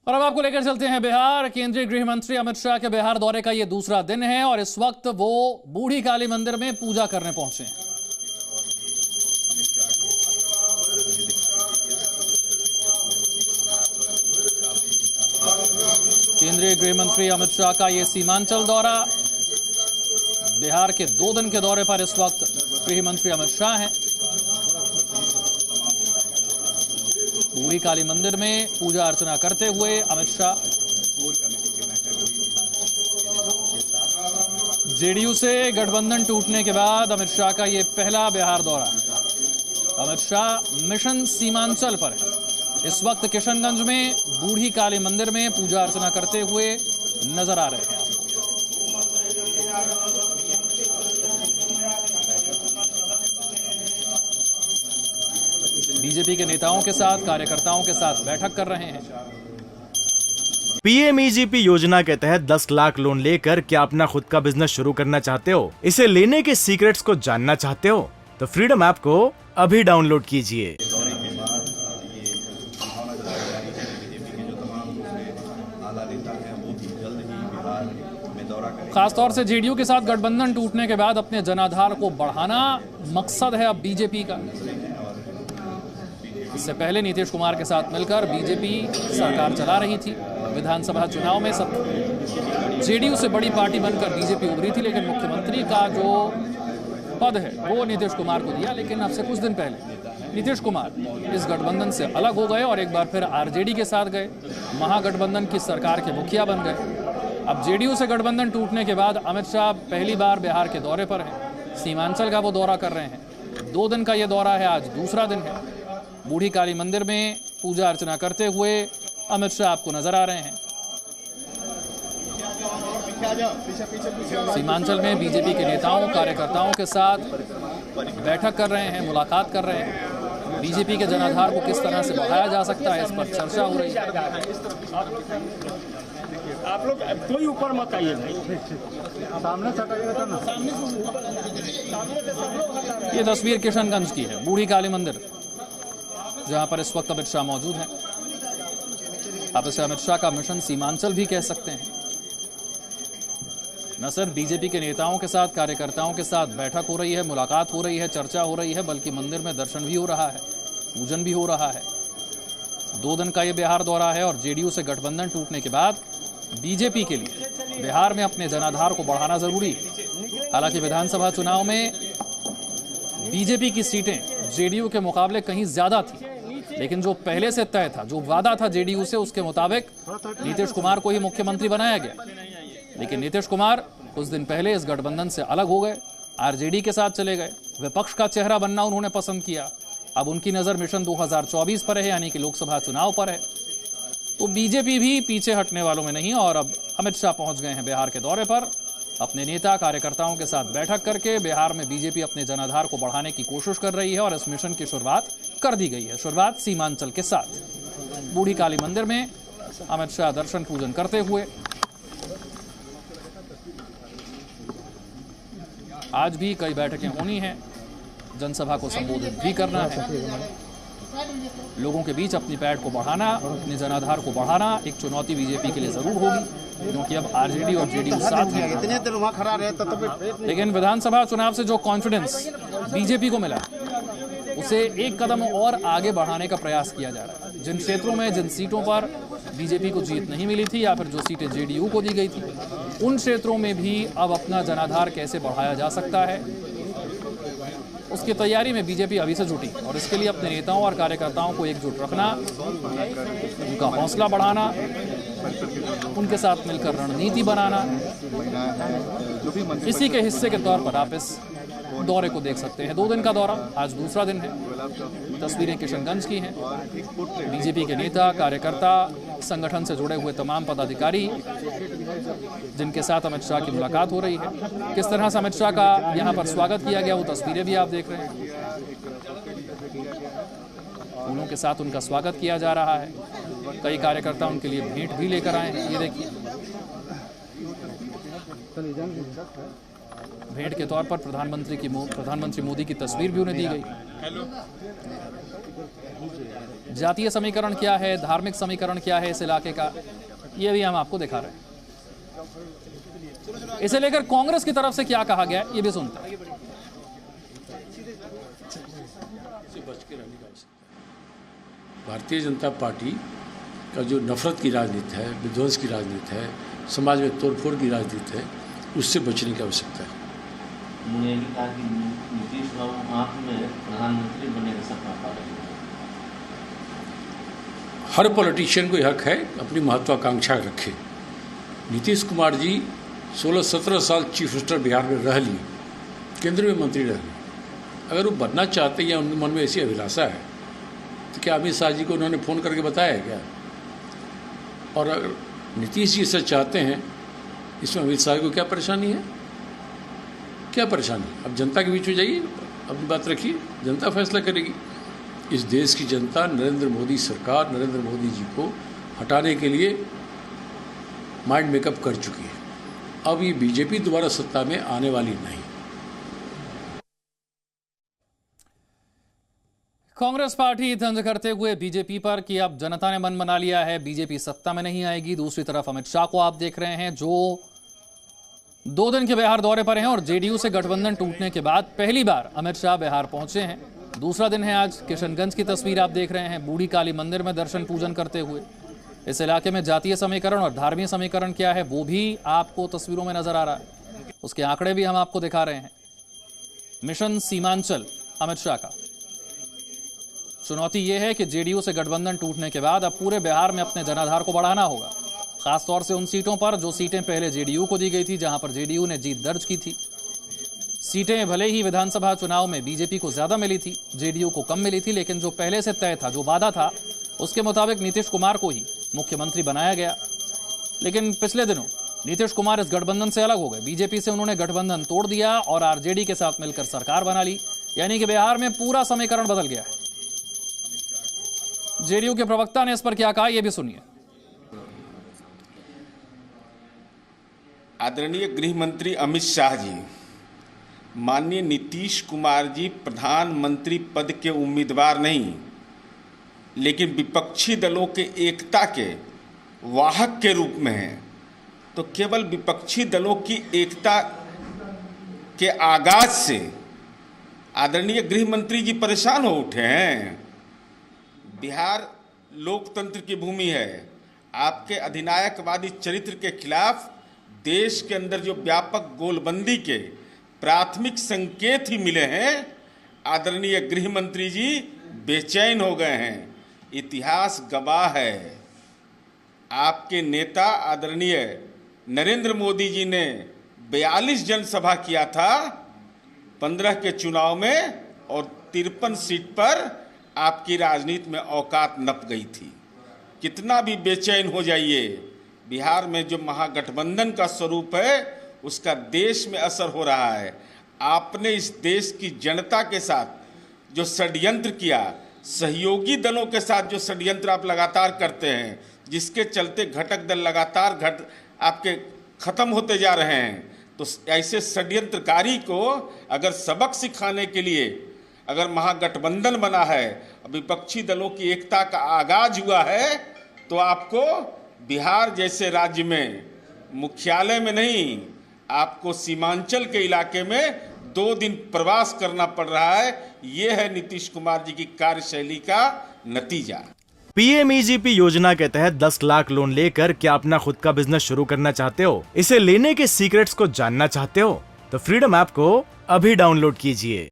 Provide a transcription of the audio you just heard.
और अब आपको लेकर चलते हैं बिहार। केंद्रीय गृह मंत्री अमित शाह के बिहार दौरे का ये दूसरा दिन है और इस वक्त वो बूढ़ी काली मंदिर में पूजा करने पहुंचे हैं। केंद्रीय गृह मंत्री अमित शाह का ये सीमांचल दौरा, बिहार के 2 दिन के दौरे पर इस वक्त गृह मंत्री अमित शाह हैं। बूढ़ी काली मंदिर में पूजा अर्चना करते हुए अमित शाह जेडीयू से गठबंधन टूटने के बाद अमित शाह का ये पहला बिहार दौरा है। अमित शाह मिशन सीमांचल पर है। इस वक्त किशनगंज में बूढ़ी काली मंदिर में पूजा अर्चना करते हुए नजर आ रहे हैं। बीजेपी के नेताओं के साथ, कार्यकर्ताओं के साथ बैठक कर रहे हैं। पीएमईजीपी योजना के तहत 10 लाख लोन लेकर क्या अपना खुद का बिजनेस शुरू करना चाहते हो? इसे लेने के सीक्रेट्स को जानना चाहते हो? तो फ्रीडम ऐप को अभी डाउनलोड कीजिए। खासतौर से जेडीयू के साथ गठबंधन टूटने के बाद अपने जनाधार को बढ़ाना मकसद है अब बीजेपी का। इससे पहले नीतीश कुमार के साथ मिलकर बीजेपी सरकार चला रही थी। विधानसभा चुनाव में सब जेडीयू से बड़ी पार्टी बनकर बीजेपी उभरी थी, लेकिन मुख्यमंत्री का जो पद है वो नीतीश कुमार को दिया। लेकिन अब से कुछ दिन पहले नीतीश कुमार इस गठबंधन से अलग हो गए और एक बार फिर आरजेडी के साथ गए, महागठबंधन की सरकार के मुखिया बन गए। अब जेडीयू से गठबंधन टूटने के बाद अमित शाह पहली बार बिहार के दौरे पर हैं। सीमांचल का वो दौरा कर रहे हैं। 2 दिन का ये दौरा है, आज दूसरा दिन है। बूढ़ी काली मंदिर में पूजा अर्चना करते हुए अमित शाह आपको नजर आ रहे हैं। सीमांचल में बीजेपी के नेताओं, कार्यकर्ताओं के साथ बैठक कर रहे हैं, मुलाकात कर रहे हैं। बीजेपी के जनाधार को किस तरह से बढ़ाया जा सकता है, इस पर चर्चा हो रही है। आप लोग कोई ऊपर मत आइए भाई, सामने ये तस्वीर किशनगंज की है, बूढ़ी काली मंदिर, जहां पर इस वक्त अमित शाह मौजूद हैं। आप इसे अमित शाह का मिशन सीमांचल भी कह सकते हैं। न सिर्फ बीजेपी के नेताओं के साथ, कार्यकर्ताओं के साथ बैठक हो रही है, मुलाकात हो रही है, चर्चा हो रही है, बल्कि मंदिर में दर्शन भी हो रहा है, पूजन भी हो रहा है। 2 दिन का ये बिहार दौरा है और जेडीयू से गठबंधन टूटने के बाद बीजेपी के लिए बिहार में अपने जनाधार को बढ़ाना जरूरी है। हालांकि विधानसभा चुनाव में बीजेपी की सीटें जेडीयू के मुकाबले कहीं ज्यादा थी, लेकिन जो पहले से तय था, जो वादा था जेडीयू से, उसके मुताबिक नीतीश कुमार को ही मुख्यमंत्री बनाया गया। लेकिन नीतीश कुमार कुछ दिन पहले इस गठबंधन से अलग हो गए, आरजेडी के साथ चले गए। विपक्ष का चेहरा बनना उन्होंने पसंद किया। अब उनकी नजर मिशन 2024 पर है, यानी कि लोकसभा चुनाव पर है। तो बीजेपी भी पीछे हटने वालों में नहीं और अब अमित शाह पहुंच गए हैं बिहार के दौरे पर। अपने नेता, कार्यकर्ताओं के साथ बैठक करके बिहार में बीजेपी अपने जनाधार को बढ़ाने की कोशिश कर रही है और इस मिशन की शुरुआत कर दी गई है। शुरुआत सीमांचल के साथ बूढ़ी काली मंदिर में अमित शाह दर्शन पूजन करते हुए। आज भी कई बैठकें होनी हैं, जनसभा को संबोधित भी करना है। लोगों के बीच अपनी पैठ को बढ़ाना, अपने जनाधार को बढ़ाना एक चुनौती बीजेपी के लिए जरूर होगी, क्योंकि अब आरजेडी और जेडीयू साथ हैं। इतने दिन वहाँ खड़ा रहता तो लेकिन विधानसभा चुनाव से जो कॉन्फिडेंस बीजेपी को मिला, उसे एक कदम और आगे बढ़ाने का प्रयास किया जा रहा है। जिन क्षेत्रों में, जिन सीटों पर बीजेपी को जीत नहीं मिली थी या फिर जो सीटें जेडीयू को दी गई थी, उन क्षेत्रों में भी अब अपना जनाधार कैसे बढ़ाया जा सकता है, उसकी तैयारी में बीजेपी अभी से जुटी। और इसके लिए अपने नेताओं और कार्यकर्ताओं को एकजुट रखना, उनका हौसला बढ़ाना, उनके साथ मिलकर रणनीति बनाना, इसी के हिस्से के तौर पर आप इस दौरे को देख सकते हैं। 2 दिन का दौरा, आज दूसरा दिन है। तस्वीरें किशनगंज की हैं। बीजेपी के नेता, कार्यकर्ता, संगठन से जुड़े हुए तमाम पदाधिकारी जिनके साथ अमित शाह की मुलाकात हो रही है। किस तरह से अमित शाह का यहाँ पर स्वागत किया गया, वो तस्वीरें भी आप देख रहे हैं। फूलों के साथ उनका स्वागत किया जा रहा है। कई कार्यकर्ता उनके लिए भेंट भी लेकर आए हैं। ये देखिए, भेंट के तौर पर प्रधानमंत्री मोदी की तस्वीर भी उन्हें दी गई। जातीय समीकरण क्या है, धार्मिक समीकरण क्या है इस इलाके का, ये भी हम आपको दिखा रहे हैं। इसे लेकर कांग्रेस की तरफ से क्या कहा गया, ये भी सुनते हैं। भारतीय जनता पार्टी का जो नफरत की राजनीति है, विध्वंस की राजनीति है, समाज में तोड़फोड़ की राजनीति है, उससे बचने की आवश्यकता है। उन्होंने भी कहा कि नीतीश बाबू आप में प्रधानमंत्री बनने का सपना पा रहे हैं। हर पॉलिटिशियन को यह हक है अपनी महत्वाकांक्षा रखे। नीतीश कुमार जी 16-17 साल चीफ मिनिस्टर बिहार में रह लिए, केंद्र में मंत्री रह लिए। अगर वो बनना चाहते हैं या उनके मन में ऐसी अभिलाषा है तो क्या अमित शाह जी को उन्होंने फ़ोन करके बताया है क्या? और अगर नीतीश जी इसे चाहते हैं, इसमें अमित शाह को क्या परेशानी है? क्या परेशानी? अब जनता के बीच में जाइए, अपनी बात रखिए, जनता फैसला करेगी। इस देश की जनता नरेंद्र मोदी सरकार, नरेंद्र मोदी जी को हटाने के लिए माइंड मेकअप कर चुकी है। अब ये बीजेपी दोबारा सत्ता में आने वाली नहीं। कांग्रेस पार्टी तंज करते हुए बीजेपी पर कि अब जनता ने मन बना लिया है, बीजेपी सत्ता में नहीं आएगी। दूसरी तरफ अमित शाह को आप देख रहे हैं जो 2 दिन के बिहार दौरे पर हैं और जेडीयू से गठबंधन टूटने के बाद पहली बार अमित शाह बिहार पहुंचे हैं। दूसरा दिन है आज। किशनगंज की तस्वीर आप देख रहे हैं, बूढ़ी काली मंदिर में दर्शन पूजन करते हुए। इस इलाके में जातीय समीकरण और धार्मिक समीकरण क्या है वो भी आपको तस्वीरों में नजर आ रहा है, उसके आंकड़े भी हम आपको दिखा रहे हैं। मिशन सीमांचल अमित शाह का चुनौती यह है कि जेडीयू से गठबंधन टूटने के बाद अब पूरे बिहार में अपने जनाधार को बढ़ाना होगा, खासतौर से उन सीटों पर जो सीटें पहले जेडीयू को दी गई थी, जहां पर जेडीयू ने जीत दर्ज की थी। सीटें भले ही विधानसभा चुनाव में बीजेपी को ज्यादा मिली थी, जेडीयू को कम मिली थी, लेकिन जो पहले से तय था, जो वादा था, उसके मुताबिक नीतीश कुमार को ही मुख्यमंत्री बनाया गया। लेकिन पिछले दिनों नीतीश कुमार इस गठबंधन से अलग हो गए। बीजेपी से उन्होंने गठबंधन तोड़ दिया और आरजेडी के साथ मिलकर सरकार बना ली, यानी कि बिहार में पूरा समीकरण बदल गया है। जेडीयू के प्रवक्ता ने इस पर क्या कहा, यह भी सुनिए। आदरणीय गृह मंत्री अमित शाह जी, माननीय नीतीश कुमार जी प्रधानमंत्री पद के उम्मीदवार नहीं, लेकिन विपक्षी दलों के एकता के वाहक के रूप में हैं। तो केवल विपक्षी दलों की एकता के आगाज से आदरणीय गृह मंत्री जी परेशान हो उठे हैं। बिहार लोकतंत्र की भूमि है। आपके अधिनायकवादी चरित्र के खिलाफ देश के अंदर जो व्यापक गोलबंदी के प्राथमिक संकेत ही मिले हैं, आदरणीय गृह मंत्री जी बेचैन हो गए हैं। इतिहास गवाह है, आपके नेता आदरणीय नरेंद्र मोदी जी ने 42 जनसभा किया था 15 के चुनाव में, और 53 सीट पर आपकी राजनीति में औकात नप गई थी। कितना भी बेचैन हो जाइए, बिहार में जो महागठबंधन का स्वरूप है उसका देश में असर हो रहा है। आपने इस देश की जनता के साथ जो षड्यंत्र किया, सहयोगी दलों के साथ जो षड्यंत्र आप लगातार करते हैं, जिसके चलते घटक दल लगातार आपके खत्म होते जा रहे हैं, तो ऐसे षड्यंत्रकारी को अगर सबक सिखाने के लिए अगर महागठबंधन बना है, विपक्षी दलों की एकता का आगाज हुआ है, तो आपको बिहार जैसे राज्य में मुख्यालय में नहीं, आपको सीमांचल के इलाके में 2 दिन प्रवास करना पड़ रहा है। ये है नीतीश कुमार जी की कार्यशैली का नतीजा। पीएमईजीपी योजना के तहत 10 लाख लोन लेकर क्या अपना खुद का बिजनेस शुरू करना चाहते हो? इसे लेने के सीक्रेट्स को जानना चाहते हो? तो फ्रीडम ऐप को अभी डाउनलोड कीजिए।